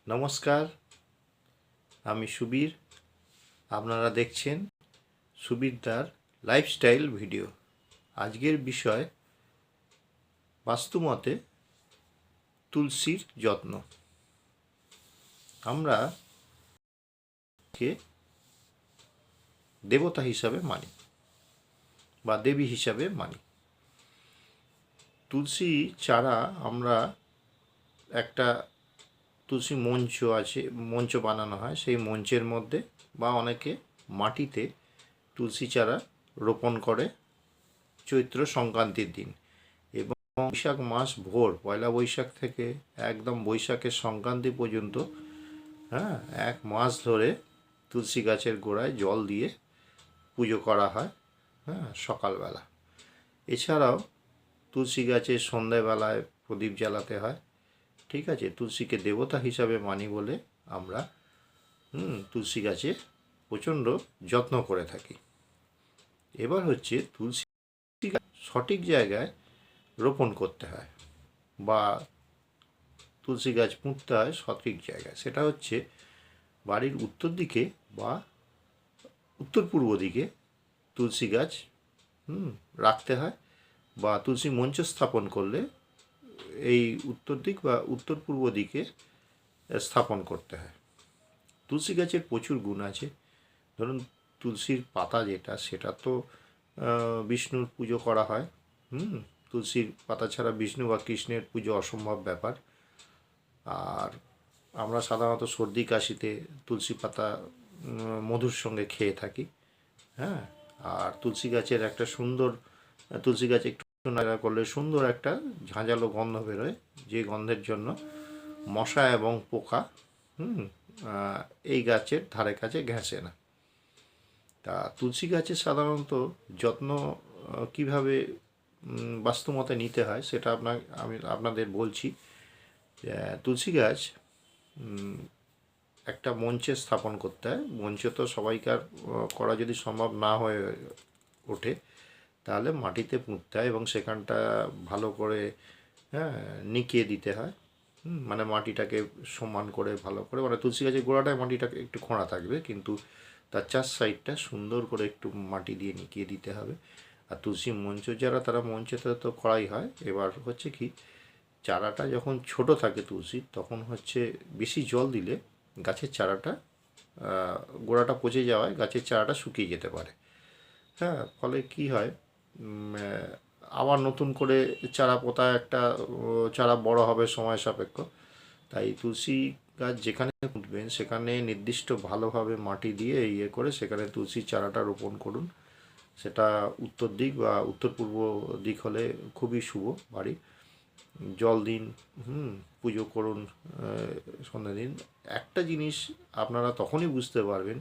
নমস্কার, আমি সুবীর। আপনারা দেখছেন সুবীরদার লাইফস্টাইল ভিডিও। আজকের বিষয় বাস্তুমতে তুলসীর যত্ন। আমরা কে দেবতা হিসাবে মানি বা দেবী হিসাবে মানি। তুলসী চারা আমরা একটা তুলসী মঞ্চ আছে, মঞ্চ বানানো হয়, সেই মঞ্চের মধ্যে বা অনেকে মাটিতে তুলসী চারা রোপণ করে চৈত্র সংক্রান্তির দিন এবং বৈশাখ মাস ভোর পয়লা বৈশাখ থেকে একদম বৈশাখের সংক্রান্তি পর্যন্ত এক মাস ধরে তুলসী গাছের গোড়ায় জল দিয়ে পুজো করা হয় সকালবেলা। এছাড়াও তুলসী গাছের সন্ধ্যাবেলায় প্রদীপ জ্বালাতে হয়। ঠিক আছে, তুলসীকে দেবতা হিসাবে মানি বলে আমরা তুলসী গাছে প্রচণ্ড যত্ন করে থাকি। এবার হচ্ছে তুলসী সঠিক জায়গায় রোপণ করতে হয় বা তুলসী গাছ পুঁততে হয় সঠিক জায়গায়। সেটা হচ্ছে বাড়ির উত্তর দিকে বা উত্তর পূর্ব দিকে তুলসী গাছ রাখতে হয় বা তুলসী মঞ্চ স্থাপন করলে এই উত্তর দিক বা উত্তর পূর্ব দিকে স্থাপন করতে হয়। তুলসী গাছের প্রচুর গুণ আছে। ধরুন, তুলসীর পাতা যেটা, সেটা তো বিষ্ণুর পুজো করা হয়। তুলসীর পাতা ছাড়া বিষ্ণু বা কৃষ্ণের পুজো অসম্ভব ব্যাপার। আর আমরা সাধারণত সর্দি কাশিতে তুলসী পাতা মধুর সঙ্গে খেয়ে থাকি। আর তুলসী গাছের একটা সুন্দর, তুলসী গাছ একটু নাড়া করলে সুন্দর একটা ঝাঁঝালো গন্ধ বেরোয়, যে গন্ধের জন্য মশা এবং পোকা এই গাছের ধারে কাছে ঘেঁষে না। তা তুলসী গাছের সাধারণত যত্ন কিভাবে বাস্তুমতে নিতে হয় সেটা আমি আপনাদের বলছি। তুলসী গাছ একটা মঞ্চে স্থাপন করতে হয়। মঞ্চে তো সবাইকার করা যদি সম্ভব না হয়ে ওঠে, তাহলে মাটিতে পুঁততে হয় এবং সেখানটা ভালো করে নিকিয়ে দিতে হয়। মানে মাটিটাকে সমান করে ভালো করে, মানে তুলসী গাছের গোড়াটায় মাটিটাকে একটু খোঁড়া থাকবে, কিন্তু তার চার সাইডটা সুন্দর করে একটু মাটি দিয়ে নিকিয়ে দিতে হবে। আর তুলসী মঞ্চ যারা, তারা মঞ্চেতে তো করাই হয়। এবার হচ্ছে কি, চারাটা যখন ছোট থাকে তুলসী, তখন হচ্ছে বেশি জল দিলে গাছের চারাটা গোড়াটা পচে যাওয়ায় গাছের চারাটা শুকিয়ে যেতে পারে। ফলে কি হয়, আবার নতুন করে চারা পোতা, একটা চারা বড় হবে সময় সাপেক্ষ। তাই তুলসী গাছ যেখানে পুঁতবেন সেখানে নির্দিষ্ট ভালোভাবে মাটি দিয়ে করে সেখানে তুলসীর চারাটা রোপণ করুন। সেটা উত্তর দিক বা উত্তর পূর্ব দিক হলে খুবই শুভ। বাড়ি জল দিন, পুজো করুন সন্ধ্যা দিন। একটা জিনিস আপনারা তখনই বুঝতে পারবেন,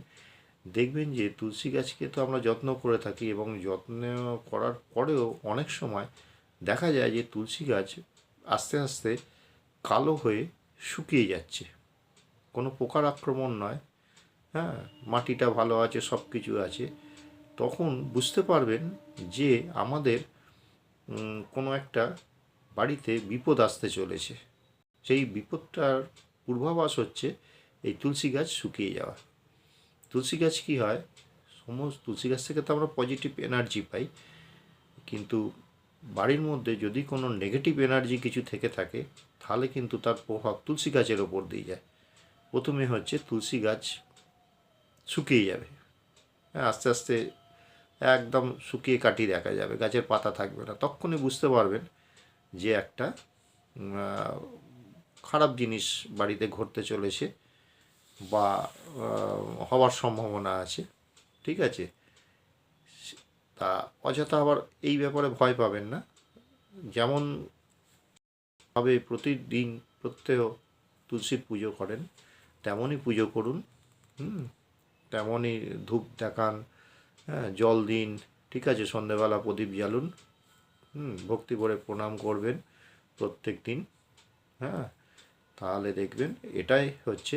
দেখবেন যে তুলসী গাছকে তো আমরা যত্ন করে থাকি এবং যত্ন করার পরেও অনেক সময় দেখা যায় যে তুলসী গাছ আস্তে আস্তে কালো হয়ে শুকিয়ে যাচ্ছে। কোনো পোকার আক্রমণ নয়, মাটিটা ভালো আছে, সব কিছু আছে। তখন বুঝতে পারবেন যে আমাদের কোনো একটা বাড়িতে বিপদ আসতে চলেছে। সেই বিপদটার পূর্বাভাস হচ্ছে এই তুলসী গাছ শুকিয়ে যাওয়া। তুলসী গাছ কী হয়, তুলসী গাছ থেকে তো আমরা পজিটিভ এনার্জি পাই, কিন্তু বাড়ির মধ্যে যদি কোনো নেগেটিভ এনার্জি কিছু থেকে থাকে, তাহলে কিন্তু তার প্রভাব তুলসী গাছের ওপর দিয়ে যায়। প্রথমে হচ্ছে তুলসী গাছ শুকিয়ে যাবে, আস্তে আস্তে একদম শুকিয়ে কাটি দেখা যাবে, গাছের পাতা থাকবে না। তখনই বুঝতে পারবেন যে একটা খারাপ জিনিস বাড়িতে ঘটতে চলেছে বা হওয়ার সম্ভাবনা আছে। ঠিক আছে, তা অযথা আবার এই ব্যাপারে ভয় পাবেন না। যেমন ভাবে প্রতিদিন প্রত্যেহ তুলসীর পুজো করেন, তেমনই পুজো করুন। তেমনই ধূপ দেখান, জল দিন। ঠিক আছে, সন্ধেবেলা প্রদীপ জ্বালুন, ভক্তি করে প্রণাম করবেন প্রত্যেক দিন। তাহলে দেখবেন এটাই হচ্ছে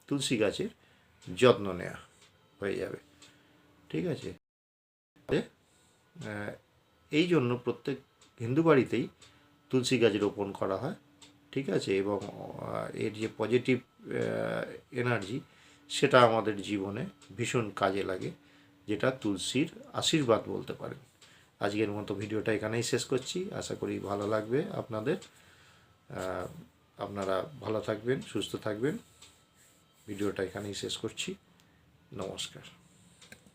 তুলসী গাছের যত্ন নেওয়া হয়ে যাবে। ঠিক আছে, এই জন্য প্রত্যেক হিন্দু বাড়িতেই তুলসী গাছ রোপণ করা হয়। ঠিক আছে, এবং এর যে পজিটিভ এনার্জি, সেটা আমাদের জীবনে ভীষণ কাজে লাগে, যেটা তুলসীর আশীর্বাদ বলতে পারেন। আজকের মতো ভিডিওটা এখানেই শেষ করছি, আশা করি ভালো লাগবে আপনাদের। আপনারা ভালো থাকবেন, সুস্থ থাকবেন। ভিডিওটা এখানেই শেষ করছি। নমস্কার।